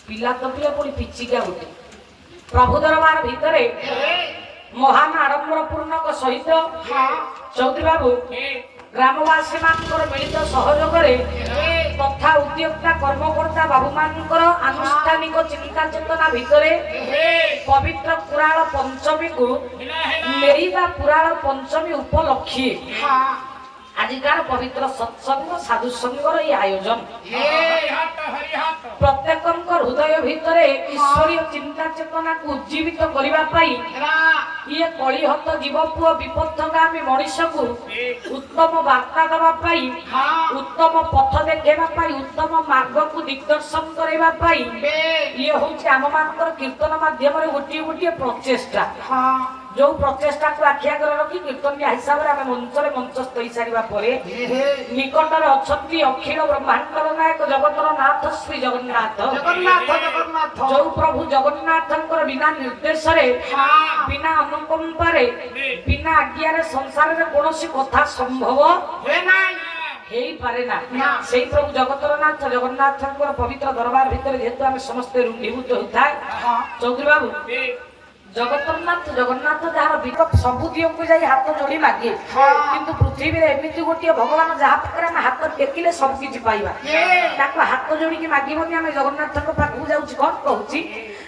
पिला तो पिला पुणी पिचिका गोटे प्रभु दरबार भितरे महान आडंबर पूर्णक सहित चौधरी बाबू ग्रामवासी मानकर मिलित सहयोग तथा उद्योक्ता कर्मकर्ता बाबू मानकर आनुष्ठानिक चिंता चेतना भितरे पवित्र पुराण पंचमी को मेरीबा पुराण पंचमी उपलक्षी आजिकार पवित्र सत्संग साधु संगर ये आयोजन प्रत्येक हृदय भितर ईश्वरीय चिंता चेतना को उज्जीवित करने ये कलिहत जीव पुओ विपदगामी मनीष को उत्तम वार्ता देवाई उत्तम पथ देखा उत्तम मार्ग को दिग्दर्शन करने ये हूँ आम मान कीर्तन मध्यम गोटे गोटे प्रचेषा जो प्रचेषा को आखि आगे रखी कीर्तन हिसाब से आम मंचरे मंचस्थ हो सारा निकटर अच्छा अखिल ब्रह्मांडर नायक जगतर नाथ श्री जगन्नाथ जो प्रभु जगन्नाथ बिना निर्देश बिना अनुकंपारे बिना आज्ञा संसार में कौन कथा संभव से प्रभु जगतर नाथ जगन्नाथ पवित्र दरबार भितर जेहेतु आम समस्ते रूढ़ीभूत होता है चौधरी बाबू जगन्नाथ जगन्नाथ जार सबू दियों को जाई हाथ जोड़ी मागे किंतु पृथ्वी रे एमिति गोटे भगवान जहाँ पाखे आम हाथ टेकिले सब किछि पाइबा ताको हाथ जोड़ी की मागिबनी आम जगन्नाथ पाखु जाउछि कोन कहूछि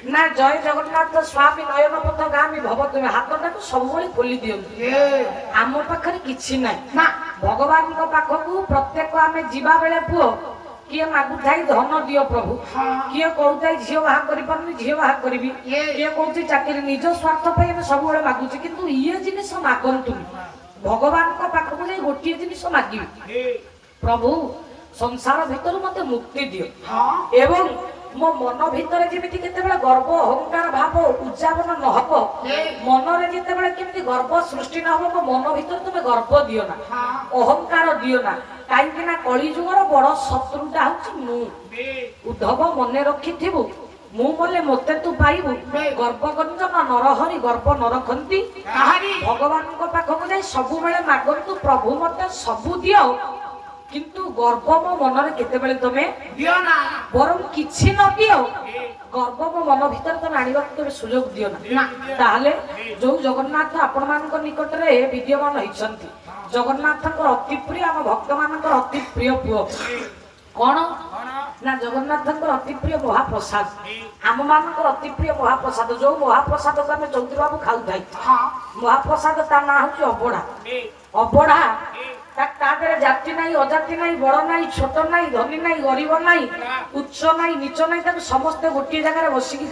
ना जय जगन्नाथ स्वामी नयन पथ गामी भव तुम हाथटा को सब बेले खोली दियंतु आम पाखरे किछि नै ना भगवान को पाखकु प्रत्येक आम जीवा बेले पुओ किए मागुथाई धन दियो प्रभु किए कहूथाई झील बाहा करी झील बाहा करी किए कहूँ चाकरी निज स्वार्थ पर सब बेले मागुचे किंतु ये जिनिस मागंतुनि भगवान को पाखक जाई गोटे जिनिस मागिबे प्रभु संसार भितर मते मुक्ति दियो एवं मो मन भितर जेमिति केतेबेले गर्व अहंकार भाव उद्यापन न हबो मनरे जेतेबेले केमिति गर्व सृष्टि न हबो मो मन भितर तुमे गर्व दियो ना अहंकार दियो ना कहीं कली जुगर बड़ शत्रुटा हूँ उद्धव मन रखिथु मु बोले मते तू पाइबू गर्वगंजन नरहरि गर्व न रखती भगवान पाखक जाए सब बेले मागंतु प्रभु मते सबू दियो किंतु गर्व मो मन केतेबेले तमे दियो ना बरं किछि न दियो गर्व मो मन भीतर तमे आनिबा तमे सुयोग दियो ना ताहले जो जगन्नाथ आपण मानक निकट रे विद्यमान होइछंती जगन्नाथ अति प्रिय आम भक्त मान अति प्रिय पुओ कौन ना जगन्नाथ अति प्रिय महाप्रसाद आम मान अति प्रिय महाप्रसाद जो महाप्रसाद को आम चौधरी बाबू खाऊ महाप्रसाद ता ना हूँ अबड़ा अबड़ा जाति नाई अजाति नाई बड़ नाई छोट नाई धनी नाई गरीब नाई उच्च नाई नीच नाई समस्ते गोटे जगह बसिक